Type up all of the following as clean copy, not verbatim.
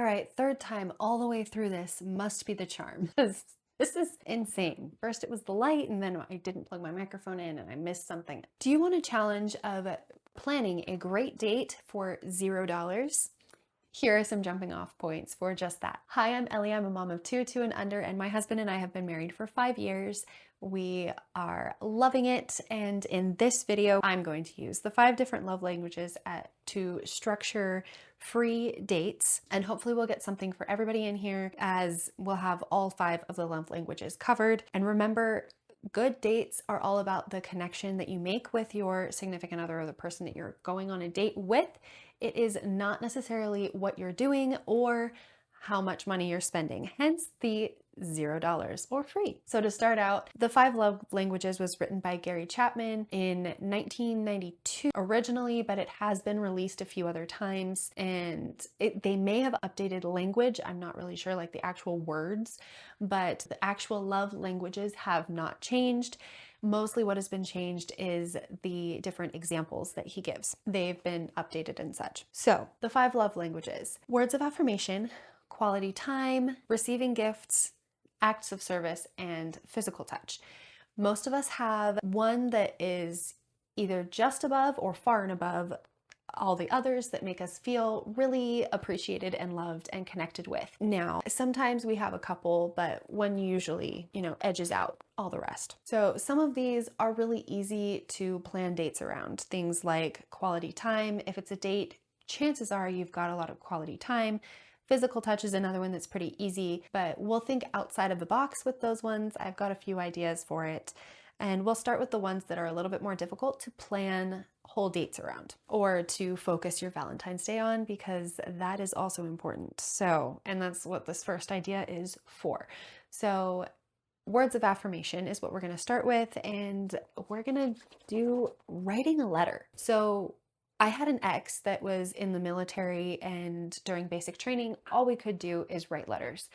right, third time all the way through this must be the charm. This is insane. First it was the light, and then I didn't plug my microphone in and I missed something. Do you want a challenge of planning a great date for $0? Here are some jumping off points for just that. Hi, I'm Ellie. I'm a mom of two and under, and my husband and I have been married for 5 years. We are loving it, and in this video, I'm going to use the 5 different love languages to structure free dates, and hopefully we'll get something for everybody in here, as we'll have all 5 of the love languages covered. And remember, good dates are all about the connection that you make with your significant other or the person that you're going on a date with. It is not necessarily what you're doing or how much money you're spending, hence the $0 or free. So to start out, The 5 Love Languages was written by Gary Chapman in 1992 originally, but it has been released a few other times, and they may have updated language. I'm not really sure, like the actual words, but the actual love languages have not changed. Mostly what has been changed is the different examples that he gives. They've been updated and such. So the 5 love languages: words of affirmation, quality time, receiving gifts, acts of service, and physical touch. Most of us have one that is either just above or far and above all the others that make us feel really appreciated and loved and connected with. Now, sometimes we have a couple, but one usually, edges out all the rest. So some of these are really easy to plan dates around. Things like quality time. If it's a date, chances are you've got a lot of quality time. Physical touch is another one that's pretty easy, but we'll think outside of the box with those ones. I've got a few ideas for it. And we'll start with the ones that are a little bit more difficult to plan whole dates around, or to focus your Valentine's Day on, because that is also important. So, and that's what this first idea is for. So words of affirmation is what we're going to start with, and we're going to do writing a letter. So I had an ex that was in the military, and during basic training, all we could do is write letters.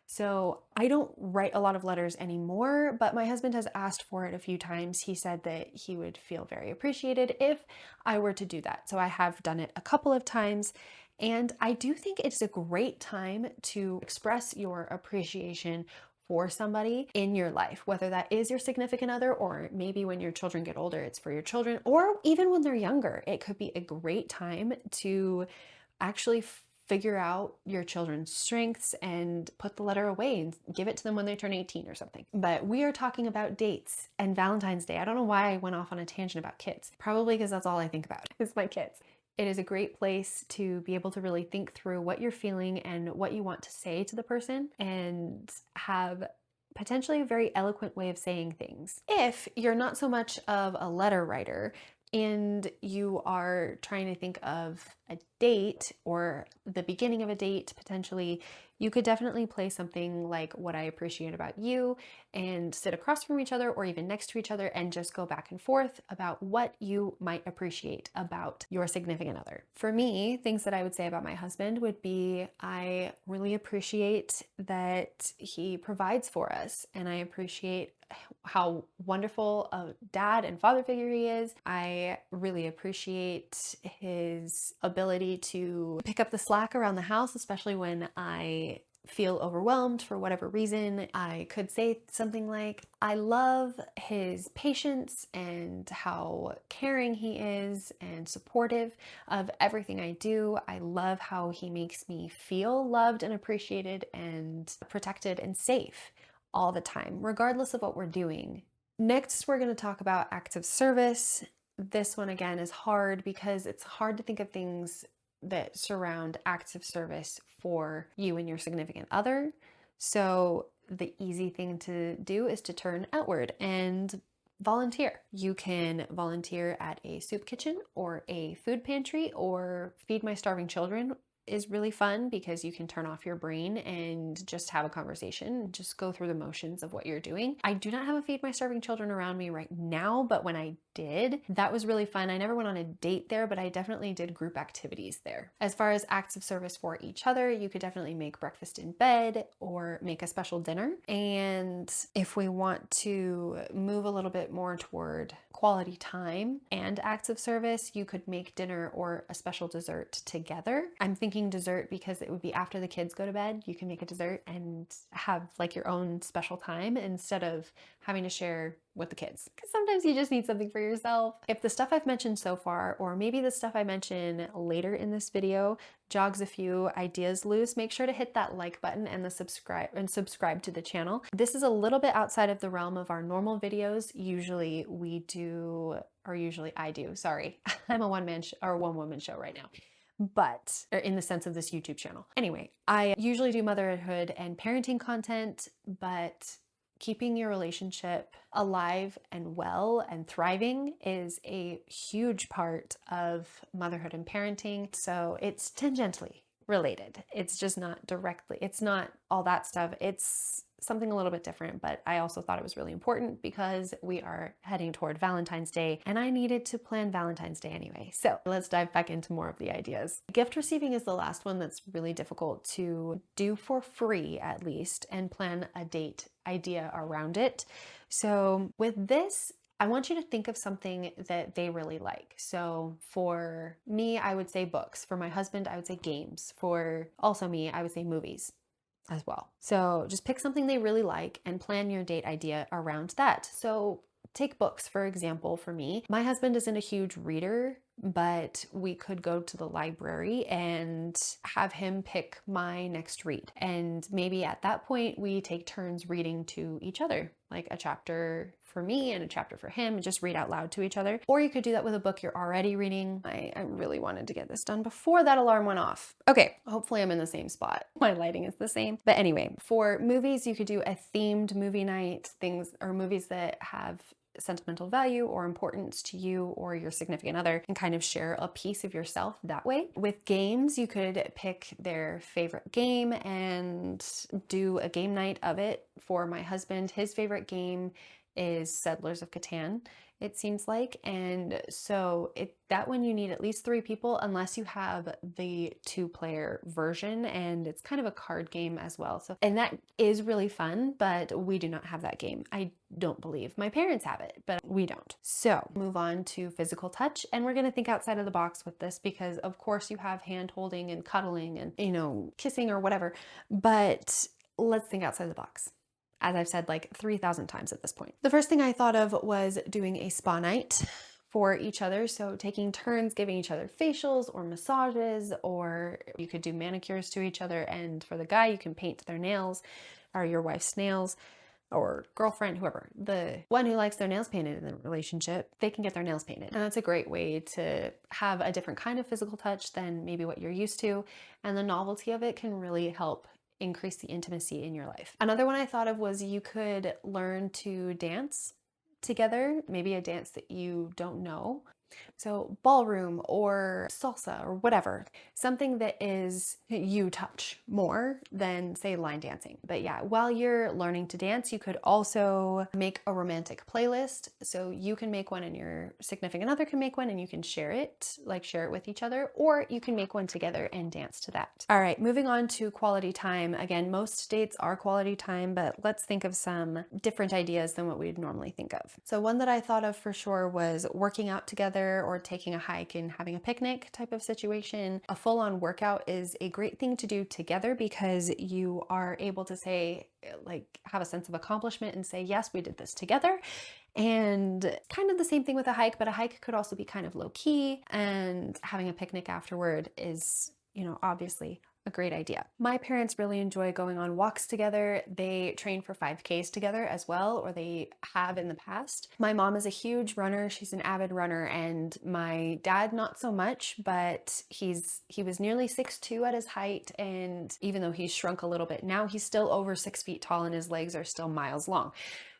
So I don't write a lot of letters anymore, but my husband has asked for it a few times. He said that he would feel very appreciated if I were to do that. So I have done it a couple of times, and I do think it's a great time to express your appreciation for somebody in your life, whether that is your significant other, or maybe when your children get older, it's for your children, or even when they're younger. It could be a great time to actually figure out your children's strengths and put the letter away and give it to them when they turn 18 or something. But we are talking about dates and Valentine's Day. I don't know why I went off on a tangent about kids. Probably because that's all I think about is my kids. It is a great place to be able to really think through what you're feeling and what you want to say to the person, and have potentially a very eloquent way of saying things. If you're not so much of a letter writer and you are trying to think of a date or the beginning of a date, potentially, you could definitely play something like "What I Appreciate About You" and sit across from each other or even next to each other and just go back and forth about what you might appreciate about your significant other. For me, things that I would say about my husband would be, I really appreciate that he provides for us, and I appreciate how wonderful a dad and father figure he is. I really appreciate his ability to pick up the slack around the house, especially when I feel overwhelmed for whatever reason. I could say something like, I love his patience and how caring he is and supportive of everything I do. I love how he makes me feel loved and appreciated and protected and safe all the time, regardless of what we're doing. Next, we're going to talk about acts of service. This one again is hard because it's hard to think of things that surround acts of service for you and your significant other. So the easy thing to do is to turn outward and volunteer. You can volunteer at a soup kitchen or a food pantry, or Feed My Starving Children is really fun because you can turn off your brain and just have a conversation, just go through the motions of what you're doing. I do not have a Feed My Starving Children around me right now, but when I did, that was really fun. I never went on a date there, but I definitely did group activities there. As far as acts of service for each other, you could definitely make breakfast in bed or make a special dinner. And if we want to move a little bit more toward quality time and acts of service, you could make dinner or a special dessert together. I'm thinking making dessert because it would be after the kids go to bed. You can make a dessert and have like your own special time instead of having to share with the kids. Because sometimes you just need something for yourself. If the stuff I've mentioned so far, or maybe the stuff I mention later in this video, jogs a few ideas loose, make sure to hit that like button and subscribe to the channel. This is a little bit outside of the realm of our normal videos. Usually I do, sorry. I'm a one woman show right now. But or in the sense of this YouTube channel. Anyway, I usually do motherhood and parenting content, but keeping your relationship alive and well and thriving is a huge part of motherhood and parenting. So it's tangentially related. It's just not directly, it's not all that stuff. It's something a little bit different, but I also thought it was really important because we are heading toward Valentine's Day and I needed to plan Valentine's Day anyway. So let's dive back into more of the ideas. Gift receiving is the last one that's really difficult to do for free, at least, and plan a date idea around it. So with this, I want you to think of something that they really like. So for me, I would say books. For my husband, I would say games. For also me, I would say movies as well. So just pick something they really like and plan your date idea around that. So take books, for example, for me. My husband isn't a huge reader, but we could go to the library and have him pick my next read. And maybe at that point, we take turns reading to each other, like a chapter for me and a chapter for him, and just read out loud to each other. Or you could do that with a book you're already reading. I really wanted to get this done before that alarm went off. Okay, hopefully I'm in the same spot. My lighting is the same. But anyway, for movies, you could do a themed movie night, movies that have sentimental value or importance to you or your significant other, and kind of share a piece of yourself that way. With games, you could pick their favorite game and do a game night of it. For my husband, his favorite game is Settlers of Catan, it seems like. And so that one you need at least 3 people unless you have the 2-player version, and it's kind of a card game as well. So, and that is really fun, but we do not have that game. I don't believe. My parents have it, but we don't. So move on to physical touch, and we're going to think outside of the box with this because of course you have hand holding and cuddling and, kissing or whatever, but let's think outside the box. As I've said like 3,000 times at this point. The first thing I thought of was doing a spa night for each other. So taking turns giving each other facials or massages, or you could do manicures to each other. And for the guy, you can paint their nails or your wife's nails or girlfriend, whoever. The one who likes their nails painted in the relationship, they can get their nails painted. And that's a great way to have a different kind of physical touch than maybe what you're used to. And the novelty of it can really help increase the intimacy in your life. Another one I thought of was you could learn to dance together, maybe a dance that you don't know. So ballroom or salsa or whatever, something that is you touch more than say line dancing. But yeah, while you're learning to dance, you could also make a romantic playlist. So you can make one and your significant other can make one and you can share it with each other, or you can make one together and dance to that. All right, moving on to quality time. Again, most dates are quality time, but let's think of some different ideas than what we'd normally think of. So one that I thought of for sure was working out together or taking a hike and having a picnic type of situation. A full-on workout is a great thing to do together because you are able to say, have a sense of accomplishment and say, yes, we did this together. And kind of the same thing with a hike, but a hike could also be kind of low key, and having a picnic afterward is, obviously a great idea. My parents really enjoy going on walks together. They train for 5Ks together as well, or they have in the past. My mom is a huge runner. She's an avid runner, and my dad not so much, but he was nearly 6'2" at his height, and even though he's shrunk a little bit now, he's still over 6 feet tall and his legs are still miles long.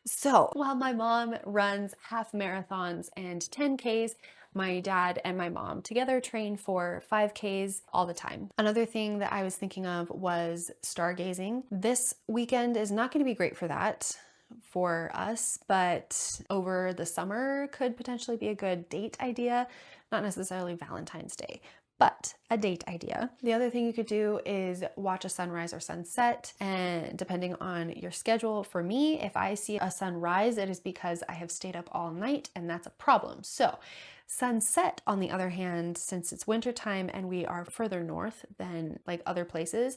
So while my mom runs half marathons and 10Ks, my dad and my mom together train for 5Ks all the time. Another thing that I was thinking of was stargazing. This weekend is not going to be great for that for us, but over the summer could potentially be a good date idea, not necessarily Valentine's Day, but a date idea. The other thing you could do is watch a sunrise or sunset, and depending on your schedule. For me, if I see a sunrise, it is because I have stayed up all night, and that's a problem. So Sunset, on the other hand, since it's wintertime and we are further north than like other places,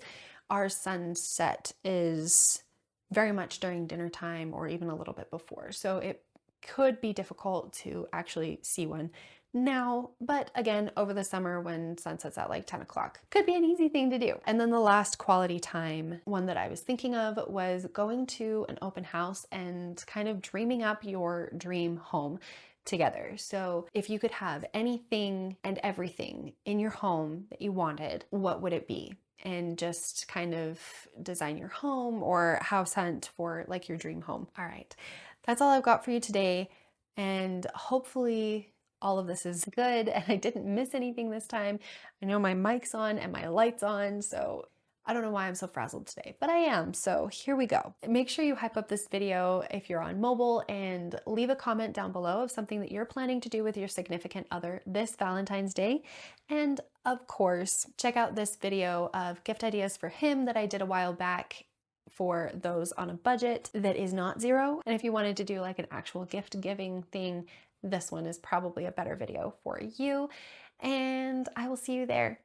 our sunset is very much during dinner time or even a little bit before. So it could be difficult to actually see one now, but again, over the summer when sunset's at like 10 o'clock, could be an easy thing to do. And then the last quality time one that I was thinking of was going to an open house and kind of dreaming up your dream home together. So if you could have anything and everything in your home that you wanted, what would it be? And just kind of design your home or house hunt for like your dream home. All right, that's all I've got for you today. And hopefully all of this is good and I didn't miss anything this time. I know my mic's on and my light's on, so I don't know why I'm so frazzled today, but I am. So here we go. Make sure you hype up this video if you're on mobile and leave a comment down below of something that you're planning to do with your significant other this Valentine's Day. And of course, check out this video of gift ideas for him that I did a while back for those on a budget that is not zero. And if you wanted to do like an actual gift giving thing, this one is probably a better video for you. And I will see you there.